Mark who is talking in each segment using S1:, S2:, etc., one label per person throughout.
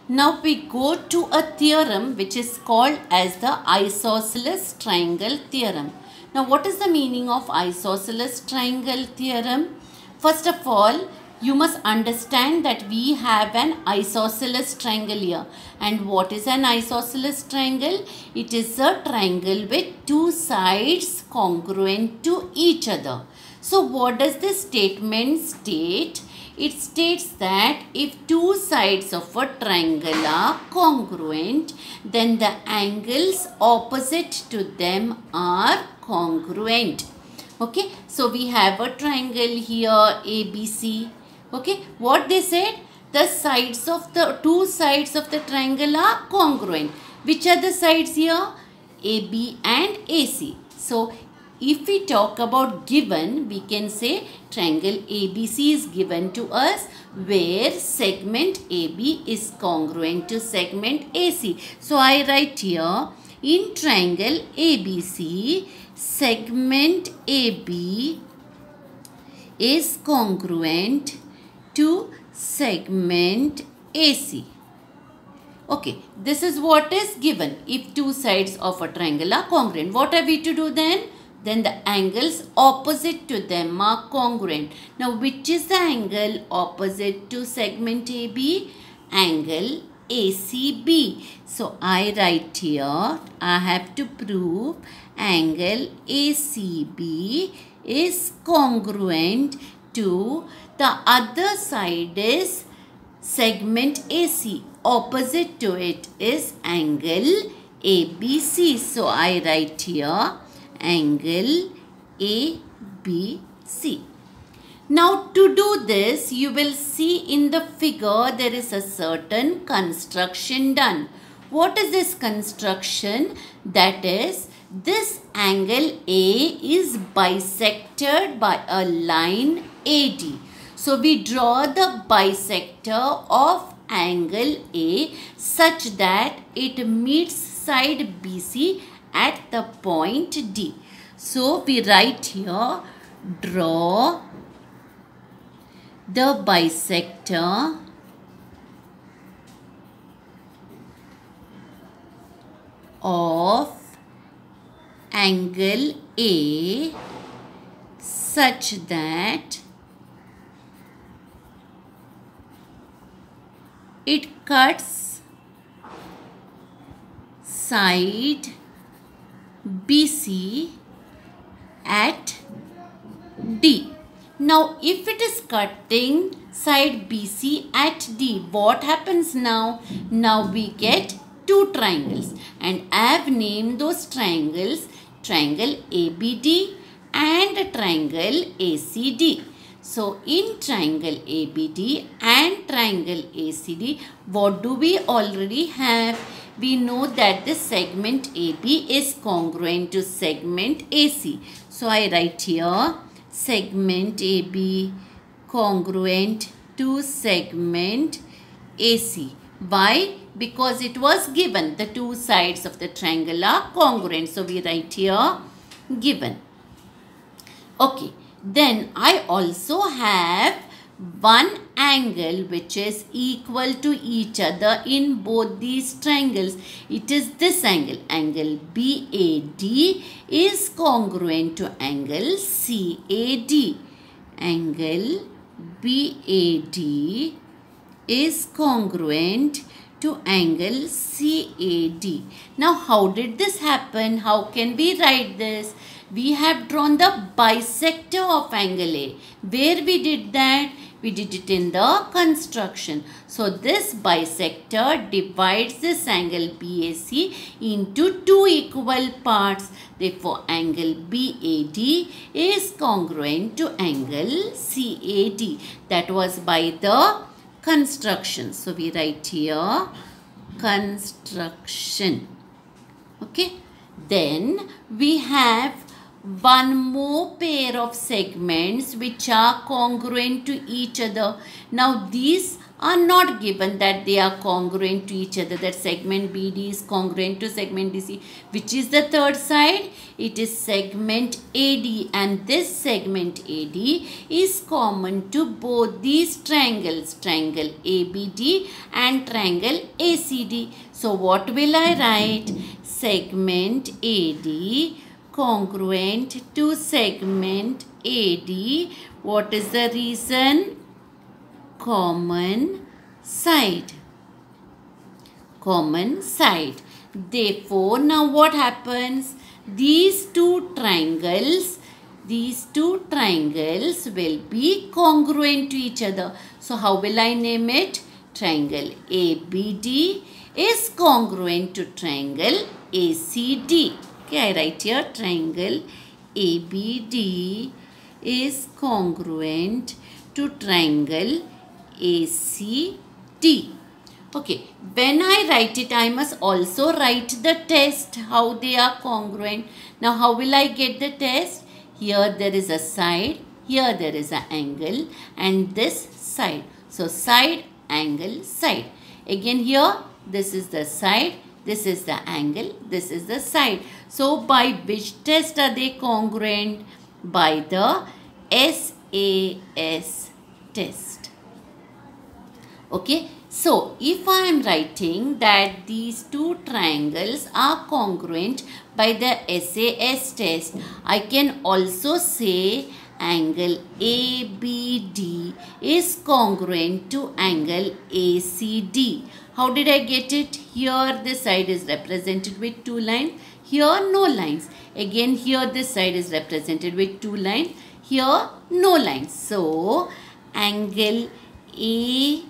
S1: Now we go to a theorem which is called as the isosceles triangle theorem. Now what is the meaning of isosceles triangle theorem? First of all, you must understand that we have an isosceles triangle here. And what is an isosceles triangle? It is a triangle with two sides congruent to each other. So what does this statement state? It states that if two sides of a triangle are congruent, then the angles opposite to them are congruent. Okay, so we have a triangle here ABC. Okay, what they said? The sides of the two sides of the triangle are congruent. Which are the sides here? AB and AC. So if we talk about given, we can say triangle ABC is given to us where segment AB is congruent to segment AC. So I write here, in triangle ABC, segment AB is congruent to segment AC. Okay, this is what is given. If two sides of a triangle are congruent, what are we to do then? Then the angles opposite to them are congruent. Now, which is the angle opposite to segment AB? Angle ACB. So, I write here, I have to prove angle ACB is congruent to the other side is segment AC. Opposite to it is angle ABC. So, I write here angle ABC. Now to do this, you will see in the figure there is a certain construction done. What is this construction? That is, this angle A is bisected by a line AD. So we draw the bisector of angle A such that it meets side BC at the point D. So we write here, draw the bisector of angle A such that it cuts side BC at D. Now, if it is cutting side BC at D, what happens now? Now we get two triangles, and I have named those triangles triangle ABD and triangle ACD. So, in triangle ABD and triangle ACD, what do we already have? We know that the segment AB is congruent to segment AC. So, I write here segment AB congruent to segment AC. Why? Because it was given. The two sides of the triangle are congruent. So, we write here given. Okay. Then I also have one angle which is equal to each other in both these triangles. It is this angle. Angle BAD is congruent to angle CAD. Angle BAD is congruent to angle CAD. Now, how did this happen? How can we write this? We have drawn the bisector of angle A. Where we did that? We did it in the construction. So, this bisector divides this angle BAC into two equal parts. Therefore, angle BAD is congruent to angle CAD. That was by the construction. So, we write here construction. Okay. Then, we have one more pair of segments which are congruent to each other. Now these are not given that they are congruent to each other, that segment BD is congruent to segment DC. Which is the third side? It is segment AD, and this segment AD is common to both these triangles, triangle ABD and triangle ACD. So what will I write? Segment AD congruent to segment AD. What is the reason? Common side. Common side. Therefore, now what happens? These two triangles will be congruent to each other. So, how will I name it? Triangle ABD is congruent to triangle ACD. Okay, I write here triangle ABD is congruent to triangle ACD. Okay, when I write it, I must also write the test, how they are congruent. Now, how will I get the test? Here there is a side, here there is an angle, and this side. So, side, angle, side. Again here, this is the side, this is the angle, this is the side. So, by which test are they congruent? By the SAS test. Okay, so if I am writing that these two triangles are congruent by the SAS test, I can also say angle ABD is congruent to angle ACD. How did I get it? Here this side is represented with two lines, here no lines. Again here this side is represented with two lines, here no lines. So angle ABD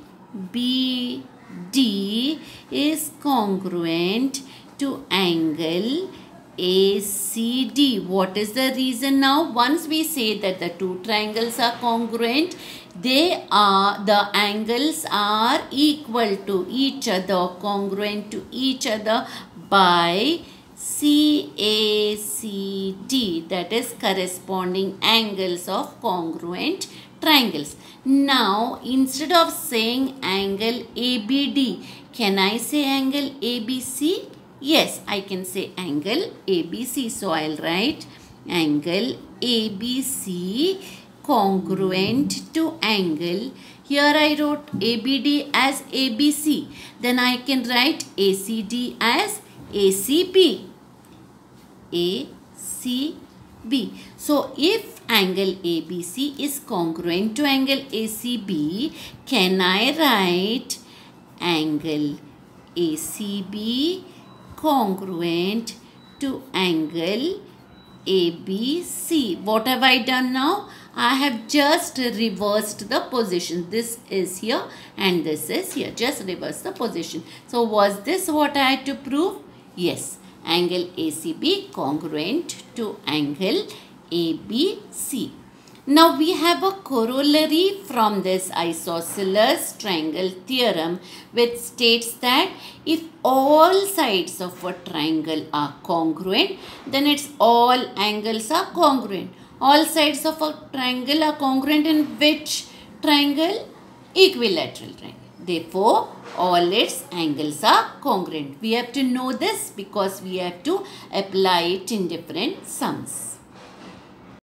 S1: is congruent to angle ACD. What is the reason now? Once we say that the two triangles are congruent, the angles are equal to each other, congruent to each other by CACD, that is corresponding angles of congruent triangles. Now, instead of saying angle ABD, can I say angle ABC? Yes, I can say angle ABC. So, I'll write angle ABC congruent to angle. Here I wrote ABD as ABC. Then I can write ACD as ACB. ACB. So, if angle ABC is congruent to angle ACB, can I write angle ACB congruent to angle ABC? What have I done now? I have just reversed the position. This is here and this is here. Just reverse the position. So, was this what I had to prove? Yes. Angle ACB congruent to angle ABC. Now we have a corollary from this isosceles triangle theorem, which states that if all sides of a triangle are congruent, then its all angles are congruent. All sides of a triangle are congruent in which triangle? Equilateral triangle. Therefore, all its angles are congruent. We have to know this because we have to apply it in different sums.